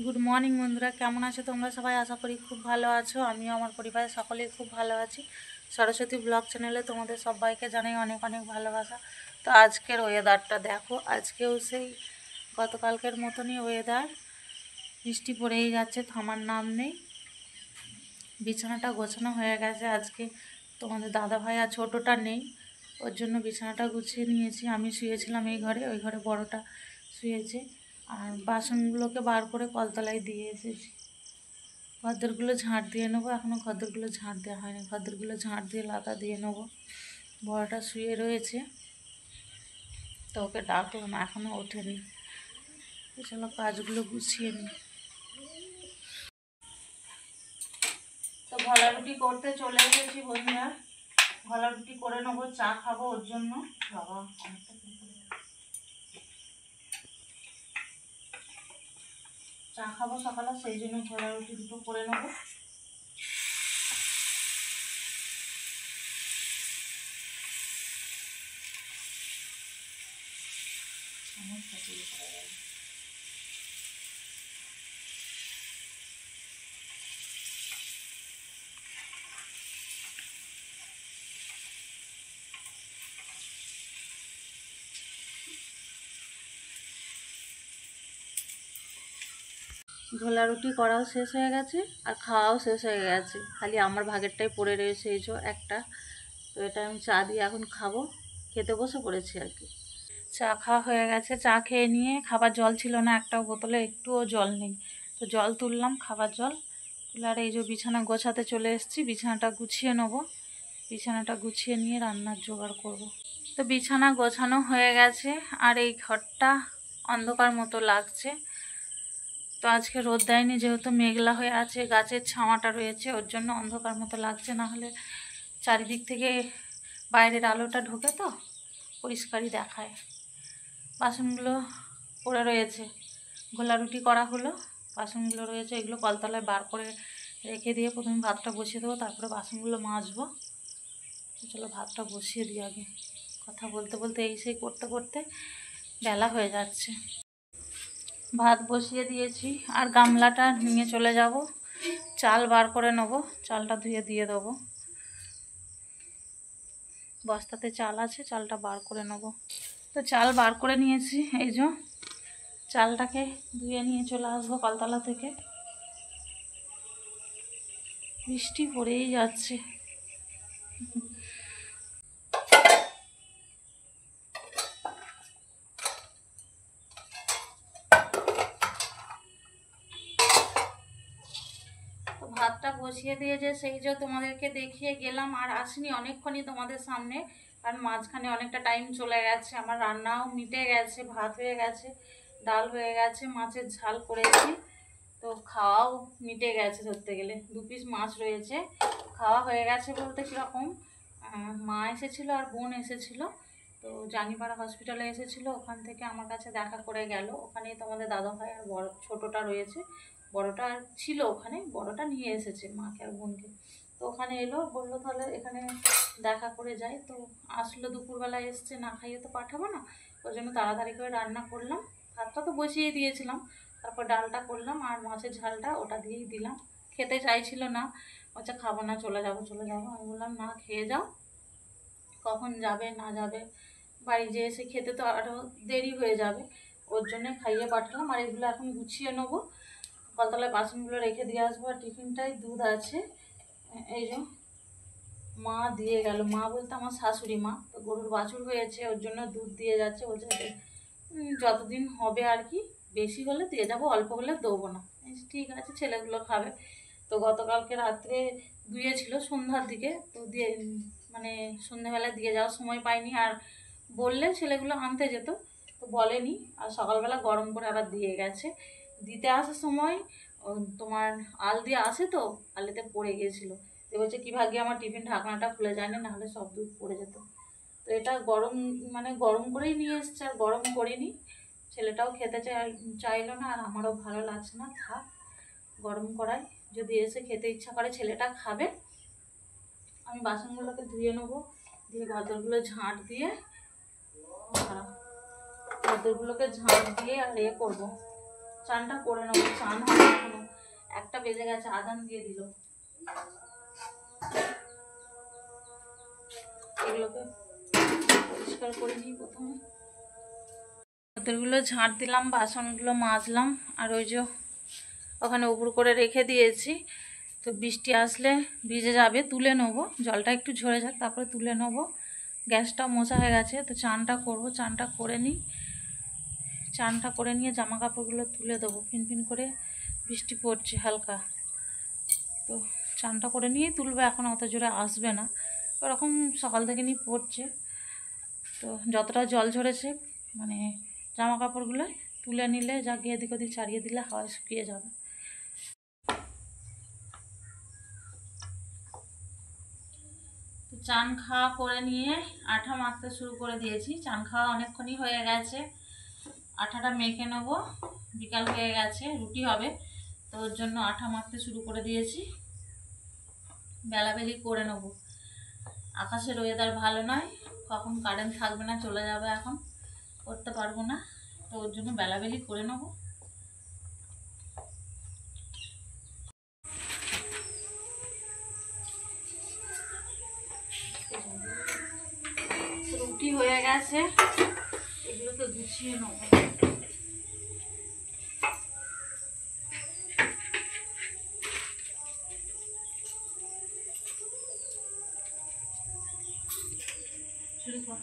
Good morning বন্ধুরা, কেমন আছো তোমরা সবাই? আশা করি খুব ভালো আছো। আমিও আমার পরিবারের সকলেই খুব ভালো আছি। সরস্বতী ব্লগ চ্যানেলে তোমাদের সবাইকে জানাই অনেক অনেক ভালোবাসা। তো আজকের ওয়েদারটা দেখো, আজকেও সেই গতকালকের মতনই ওয়েদার, বৃষ্টি পড়েই যাচ্ছে, থামার নাম নেই। বিছানাটা গোছানো হয়ে গেছে। আজকে তোমাদের দাদাভাই আর ছোটোটা নেই, ওর জন্য বিছানাটা গুছিয়ে নিয়েছি। আমি শুয়েছিলাম এই ঘরে, ওই ঘরে বড়টা শুয়েছে। আর বাসনগুলোকে বার করে কলতলায় দিয়ে এসেছি। ঘরদোরগুলো ঝাঁট দিয়ে নেবো, এখনও ঘরদোরগুলো ঝাঁট দেওয়া হয়নি। ঘরদোরগুলো ঝাঁট দিয়ে লাতা দিয়ে নেবো। বড়টা শুয়ে রয়েছে, তো ওকে ডাকলাম, এখনও ওঠেনি। চলো কাজগুলো গুছিয়ে নিই। তো ভলা রুটি করতে চলে এসেছি বন্ধুরা। ভলা রুটি করে নেবো, চা খাবো ওর জন্য। বাবা চা খাবো সকালে, সেই জন্য ভলা রুটি দুটো করে নেবো। ঝোলা রুটি করাও শেষ হয়ে গেছে আর খাওয়াও শেষ হয়ে গেছে, খালি আমার ভাগেরটাই পড়ে রয়েছে এই যে একটা। তো এটা আমি চা দিয়ে এখন খাবো, খেতে বসে পড়েছি আর কি। চা খাওয়া হয়ে গেছে, চা খেয়ে নিয়ে খাবার জল ছিল না, একটাও বোতলে একটুও জল নেই। তো জল তুললাম, খাবার জল তুলে আর এই যে বিছানা গোছাতে চলে এসেছি। বিছানাটা গুছিয়ে নেবো, বিছানাটা গুছিয়ে নিয়ে রান্নার জোগাড় করব। তো বিছানা গোছানো হয়ে গেছে আর এই ঘরটা অন্ধকার মতো লাগছে। তো আজকে রোদ দেয়নি, যেহেতু মেঘলা হয়ে আছে, গাছের ছাওয়াটা রয়েছে, ওর জন্য অন্ধকার মতো লাগছে। না হলে চারিদিক থেকে বাইরের আলোটা ঢোকে তো পরিষ্কারই দেখায়। বাসনগুলো পড়ে রয়েছে, গোলা রুটি করা হলো, বাসনগুলো রয়েছে, এগুলো কলতলায় বার করে রেখে দিয়ে প্রথমে ভাতটা বসিয়ে দেবো, তারপরে বাসনগুলো মাজবো। চলো ভাতটা বসিয়ে দিই আগে। কথা বলতে বলতে এই সেই করতে করতে বেলা হয়ে যাচ্ছে। ভাত বসিয়ে দিয়েছি আর গামলাটা নিয়ে চলে যাব, চাল বার করে নেব, চালটা ধুয়ে দিয়ে দেবো। বস্তাতে চাল আছে, চালটা বার করে নেব। তো চাল বার করে নিয়েছি, এই যে চালটাকে ধুয়ে নিয়ে চলে আসবো কলতলা থেকে। বৃষ্টি পড়েই যাচ্ছে। তো ভাতটা বসিয়ে দিয়ে যে সেই যে তোমাদেরকে দেখিয়ে গেলাম, আর আসিনি অনেকক্ষণই তোমাদের সামনে, কারণ মাঝখানে অনেকটা টাইম চলে গেছে। আমার রান্নাও মিটে গেছে, ভাত হয়ে গেছে, ডাল হয়ে গেছে, মাছের ঝাল করেছি, তো খাওয়াও মিটে গেছে। ধরতে গেলে 2 পিস মাছ রয়েছে। খাওয়া হয়ে গেছে বলতে কীরকম, মা এসেছিলো আর বোন এসেছিলো, তো জানিপাড়া হসপিটালে এসেছিলো, ওখান থেকে আমার কাছে দেখা করে গেল। ওখানেই তোমাদের দাদাভাই আর বড় ছোটোটা রয়েছে, বড়টা ছিল ওখানে, বড়টা নিয়ে এসেছে মাকে আর বোনকে। তো ওখানে এলো, বললো তাহলে এখানে দেখা করে যাই। তো আসলো দুপুরবেলা, এসছে, না খাইয়ে তো পাঠাবো না, ওই জন্য তাড়াতাড়ি করে রান্না করলাম। ভাতটা তো বসিয়ে দিয়েছিলাম, তারপর ডালটা করলাম আর মাছের ঝালটা ওটা দিয়েই দিলাম। খেতে চাইছিল না, আচ্ছা খাবো না, চলে যাবো চলে যাবো। আমি বললাম না, খেয়ে যাও, কখন যাবে না যাবে, বাড়ি যেয়ে এসে খেতে তো আরও দেরি হয়ে যাবে, ওর জন্যে খাইয়ে পাঠালাম। আর এগুলো এখন গুছিয়ে নেবো, কলতলায় বাসনগুলো রেখে দিয়ে আসবো। আর টিফিনটাই দুধ আছে, এই যে মা দিয়ে গেল, মা বলতে আমার শাশুড়ি মা, তো গরুর বাছুর হয়েছে, ওর জন্য দুধ দিয়ে যাচ্ছে। বলছে যতদিন হবে আর কি, বেশি হলে দিয়ে যাবো, অল্প হলে দেবো না। ঠিক আছে, ছেলেগুলো খাবে। তো গতকালকে রাত্রে দুয়েছিল সন্ধ্যার দিকে, তো দিয়ে মানে সন্ধ্যাবেলা দিয়ে যাওয়ার সময় পাইনি, আর বললে ছেলেগুলো আনতে যেত, তো বলেনি। আর সকালবেলা গরম করে আবার দিয়ে গেছে। দিতে আসার সময় তোমার আল দিয়ে আসে, তো আলেতে পড়ে গিয়েছিলো। তো বলছে কি ভাগ্যে আমার টিফিন ঢাকনাটা খুলে যায়নি, নাহলে সব দুধ পড়ে যেত। তো এটা গরম মানে গরম করেই নিয়ে এসছে, আর গরম করিনি। ছেলেটাও খেতে চাইলো না, আর আমারও ভালো লাগছে না, থাক গরম করাই, যদি এসে খেতে ইচ্ছা করে ছেলেটা খাবে। আমি বাসনগুলোকে ধুয়ে নেবো, দিয়ে ঘরগুলো ঝাঁট দিয়ে, ঘরগুলোকে ঝাঁট দিয়ে আর করবো, চানটা করে নেবো, চান হবে এখনো, 1টা বেজে গেছে, আজান দিয়ে দিল। এগুলোকে পরিষ্কার করে নিই প্রথমে। ওদেরগুলো ঝাঁট দিলাম, বাসনগুলো মাজলাম, আর ওই যে ওখানে উপর করে রেখে দিয়েছি, তো বৃষ্টি আসলে ভিজে যাবে, তুলে নেবো, জলটা একটু ঝরে যাক তারপরে তুলে নেবো। গ্যাসটা মোছা হয়ে গেছে, তো চানটা করবো, চানটা করে নিই, চানটা করে নিয়ে জামা কাপড়গুলো তুলে দেবো। ফিনফিন করে বৃষ্টি পড়ছে হালকা, তো চানটা করে নিয়েই তুলবো, এখন অত জোরে আসবে না, ওরকম সকাল থেকে নিয়ে পড়ছে। তো যতটা জল ঝরেছে মানে জামা কাপড়গুলো তুলে নিলে যা গিয়ে এদিক ওদিক ছাড়িয়ে দিলে হাওয়ায় শুকিয়ে যাবে। তো চান খাওয়া করে নিয়ে আঠা মাখতে শুরু করে দিয়েছি। চান খাওয়া অনেকক্ষণই হয়ে গেছে, আঠাটা মেখে নেবো, বিকাল হয়ে গেছে, রুটি হবে, তো ওর জন্য আঠা মাখতে শুরু করে দিয়েছি, বেলাবেলি করে নেবো। আকাশের ওয়েদার ভালো নয়, কখন কারেন্ট থাকবে না চলে যাবে, এখন করতে পারবো না, তো ওর জন্য বেলাবেলি করে নেবো। রুটি হয়ে গেছে, এগুলোকে গুছিয়ে নেবো। শুরু কর।